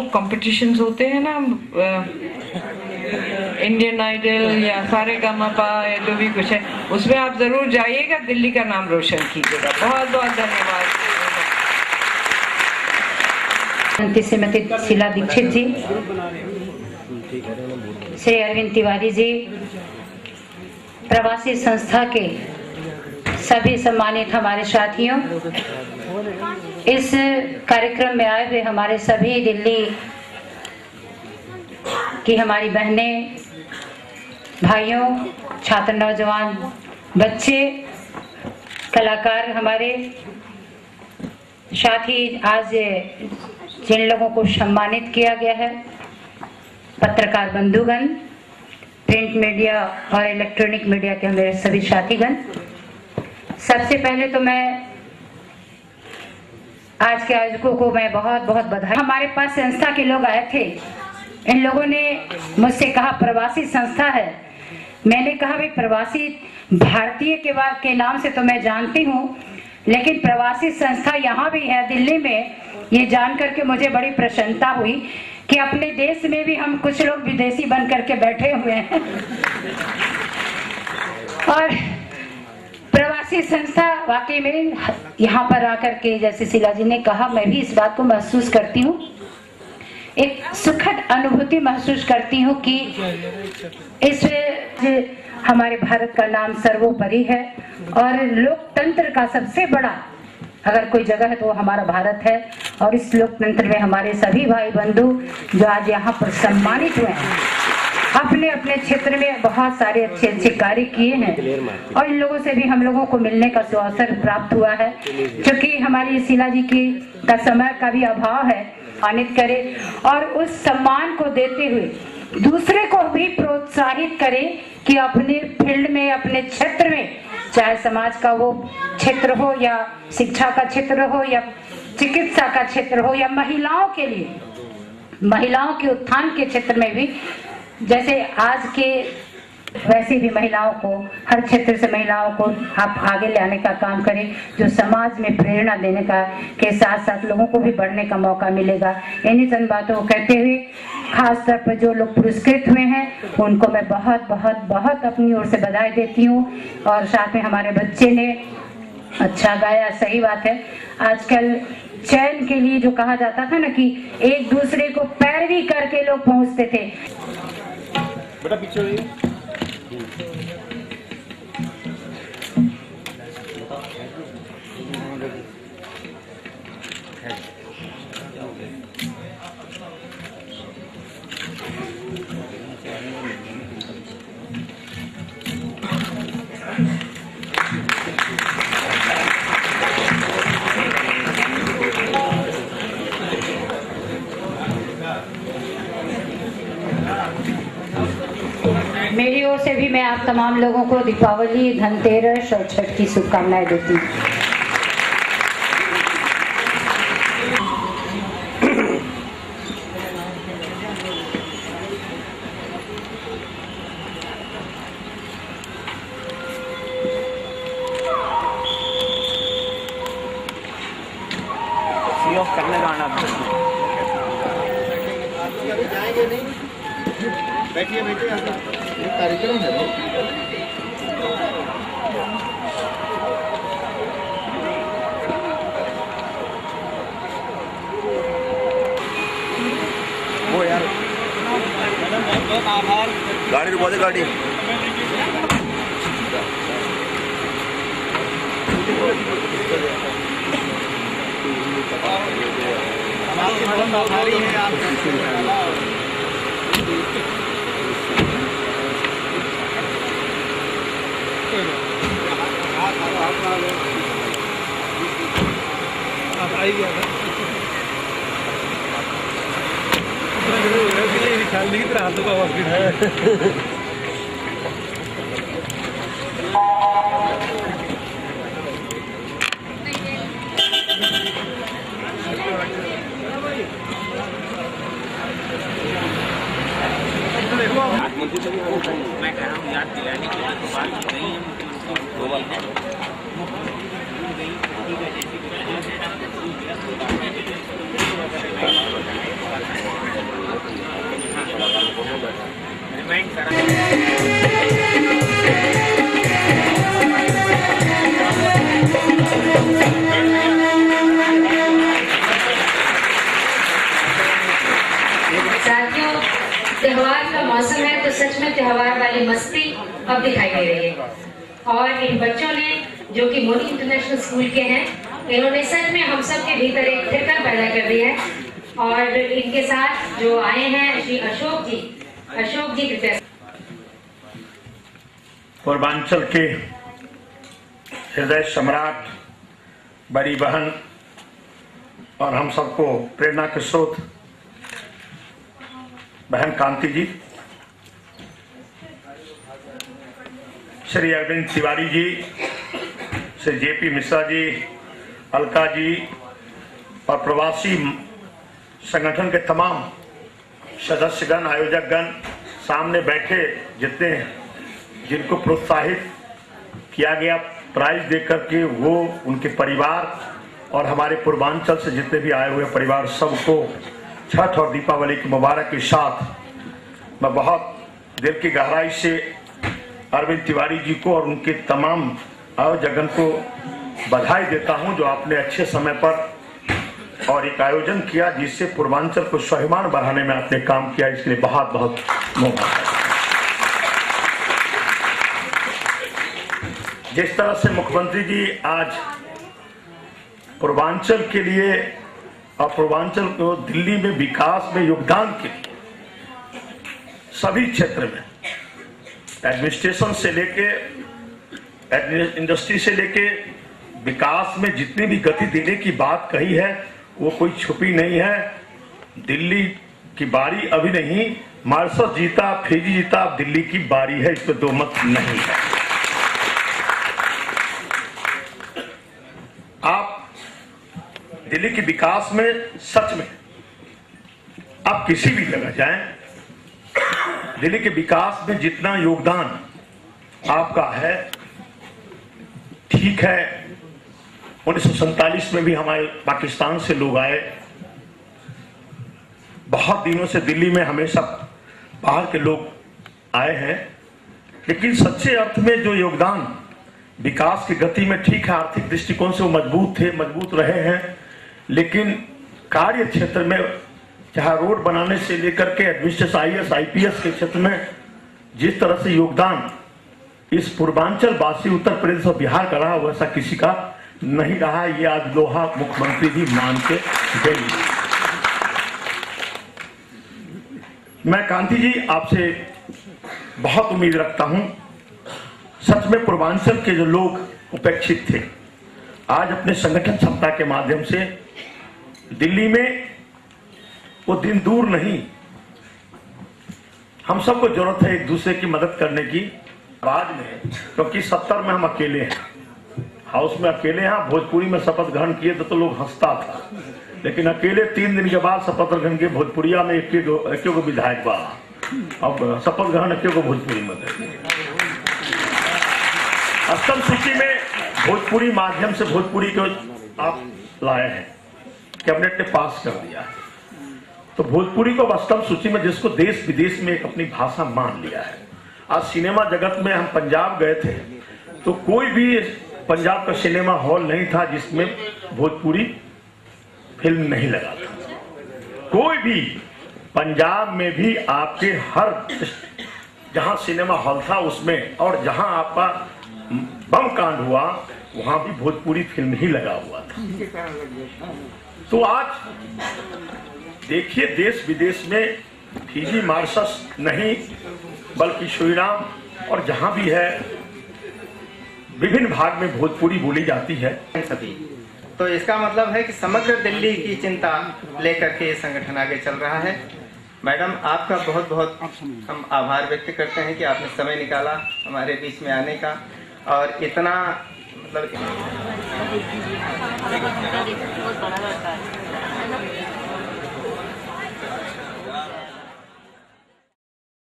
Competitions होते हैं ना, इंडियन आइडल या सारेगामापा या जो भी कुछ है, उसमें आप जरूर जाइएगा, दिल्ली का नाम रोशन कीजिएगा। बहुत बहुत धन्यवाद। श्रीमती शीला दीक्षित जी, श्री अरविंद तिवारी जी, प्रवासी संस्था के सभी सम्मानित हमारे साथियों, इस कार्यक्रम में आए हुए हमारे सभी दिल्ली की हमारी बहनें, भाइयों, छात्र, नौजवान, बच्चे, कलाकार, हमारे साथ ही आज जिन लोगों को सम्मानित किया गया है, पत्रकार बंधुगण, प्रिंट मीडिया और इलेक्ट्रॉनिक मीडिया के मेरे सभी साथीगण, सबसे पहले तो मैं आज के आयोजकों को मैं बहुत बहुत बधाई। हमारे पास संस्था के लोग आए थे, इन लोगों ने मुझसे कहा प्रवासी संस्था है। मैंने कहा भाई प्रवासी भारतीय के नाम से तो मैं जानती हूँ, लेकिन प्रवासी संस्था यहाँ भी है दिल्ली में। ये जान करके मुझे बड़ी प्रसन्नता हुई कि अपने देश में भी हम कुछ लोग विदेशी बन करके बैठे हुए हैं। और प्रवासी संस्था वाकई में यहाँ पर आकर के, जैसे शीला जी ने कहा, मैं भी इस बात को महसूस करती हूँ, एक सुखद अनुभूति महसूस करती हूँ कि इस हमारे भारत का नाम सर्वोपरि है और लोकतंत्र का सबसे बड़ा अगर कोई जगह है तो वो हमारा भारत है। और इस लोकतंत्र में हमारे सभी भाई बंधु जो आज यहाँ पर सम्मानित हुए हैं, अपने अपने क्षेत्र में बहुत सारे अच्छे अच्छे कार्य किए हैं और इन लोगों से भी हम लोगों को मिलने का अवसर प्राप्त हुआ है। क्योंकि हमारी शीला जी का समय का भी अभाव है, सम्मानित करे और उस सम्मान को देते हुए दूसरे को भी प्रोत्साहित करे कि अपने फील्ड में, अपने क्षेत्र में, चाहे समाज का वो क्षेत्र हो या शिक्षा का क्षेत्र हो या चिकित्सा का क्षेत्र हो या महिलाओं के लिए, महिलाओं के उत्थान के क्षेत्र में भी, जैसे आज के वैसे भी महिलाओं को, हर क्षेत्र से महिलाओं को आप आगे लाने का काम करें, जो समाज में प्रेरणा देने का के साथ साथ लोगों को भी बढ़ने का मौका मिलेगा। इन्हीं चंद बातों को कहते हुए खास तौर पर जो लोग पुरस्कृत हुए हैं उनको मैं बहुत बहुत बहुत अपनी ओर से बधाई देती हूँ। और साथ में हमारे बच्चे ने अच्छा गाया, सही बात है। आजकल चयन के लिए जो कहा जाता था ना कि एक दूसरे को पैरवी करके लोग पहुँचते थे। बेटा पीछे मेरी ओर से भी मैं आप तमाम लोगों को दीपावली, धनतेरस और छठ की शुभकामनाएं देती हूँ। करने जाना जाएंगे नहीं, बैठिए बैठिए, ये कार्यक्रम है। वो यार गाड़ी रुकवा दे, गाड़ी हमारी है आप आई गया था ख्याल नहीं तरह हाथों का वक्त है। मैं कह रहा हूँ याद दिलाने के लिए तो बात नहीं है। त्योहार का मौसम है तो सच में त्योहार वाली मस्ती अब दिखाई दे रही है। और इन बच्चों ने, जो कि मोनी इंटरनेशनल स्कूल के हैं, इन्होंने सच में हम सब के भीतर एक थिरकन पैदा कर दी है। और इनके साथ जो आए हैं श्री अशोक जी कृपया। पूर्वांचल के हृदय सम्राट, बड़ी बहन और हम सबको प्रेरणा के स्रोत बहन कांति जी, श्री अरविंद तिवारी जी, श्री जेपी मिश्रा जी, अलका जी और प्रवासी संगठन के तमाम सदस्यगण, आयोजकगण, सामने बैठे जितने जिनको प्रोत्साहित किया गया प्राइज देकर के, वो उनके परिवार और हमारे पूर्वांचल से जितने भी आए हुए परिवार, सबको छठ और दीपावली की मुबारक के साथ मैं बहुत दिल की गहराई से अरविंद तिवारी जी को और उनके तमाम आयोजकगण को बधाई देता हूं, जो आपने अच्छे समय पर और एक आयोजन किया जिससे पूर्वांचल को स्वाभिमान बढ़ाने में आपने काम किया। इसके लिए बहुत बहुत मुबारक। जिस तरह से मुख्यमंत्री जी आज पूर्वांचल के लिए और पूर्वांचल को दिल्ली में विकास में योगदान के लिए सभी क्षेत्र में, एडमिनिस्ट्रेशन से लेके इंडस्ट्री से लेके विकास में जितनी भी गति देने की बात कही है वो कोई छुपी नहीं है। दिल्ली की बारी अभी नहीं, मार्शल जीता, फीजी जीता, अब दिल्ली की बारी है, इस पर दो मत नहीं है। आप दिल्ली के विकास में सच में आप किसी भी जगह जाएं, दिल्ली के विकास में जितना योगदान आपका है, ठीक है 1947 में भी हमारे पाकिस्तान से लोग आए, बहुत दिनों से दिल्ली में हमेशा बाहर के लोग आए हैं, लेकिन सच्चे अर्थ में जो योगदान विकास की गति में, ठीक है आर्थिक दृष्टिकोण से वो मजबूत रहे हैं, लेकिन कार्य क्षेत्र में चाहे रोड बनाने से लेकर के एडमिनिस्ट्रेशन, IAS, IPS के क्षेत्र में जिस तरह से योगदान इस पूर्वांचल वासी उत्तर प्रदेश और बिहार का रहा, वैसा किसी का नहीं रहा। ये आज लोहा मुख्यमंत्री जी मान के गई। मैं कांति जी आपसे बहुत उम्मीद रखता हूं। सच में पूर्वांचल के जो लोग उपेक्षित थे, आज अपने संगठन क्षमता के माध्यम से दिल्ली में वो दिन दूर नहीं, हम सबको जरूरत है एक दूसरे की मदद करने की। बाद में क्योंकि 70 में हम अकेले हैं, हाउस में अकेले हैं। भोजपुरी में शपथ ग्रहण किए तो लोग हंसता था, लेकिन अकेले 3 दिन के बाद शपथ ग्रहण के भोजपुरिया में एक को विधायक बा, अब शपथ ग्रहण एक को भोजपुरी में अष्टम सूची में भोजपुरी माध्यम से भोजपुरी को आप लाए हैं, कैबिनेट ने पास कर दिया है, तो भोजपुरी को अष्टम सूची में, जिसको देश विदेश में एक अपनी भाषा मान लिया है। आज सिनेमा जगत में हम पंजाब गए थे तो कोई भी पंजाब का सिनेमा हॉल नहीं था जिसमें भोजपुरी फिल्म नहीं लगा था। कोई भी पंजाब में भी आपके हर जहां सिनेमा हॉल था उसमें, और जहां आपका बम कांड हुआ वहां भी भोजपुरी फिल्म ही लगा हुआ था। तो आज देखिए देश विदेश में फीजी, मॉरिशस नहीं बल्कि सूरीनाम और जहां भी है विभिन्न भाग में भोजपुरी बोली जाती है सभी। तो इसका मतलब है कि समग्र दिल्ली की चिंता लेकर के संगठन आगे चल रहा है। मैडम आपका बहुत बहुत हम आभार व्यक्त करते हैं कि आपने समय निकाला हमारे बीच में आने का, और इतना मतलब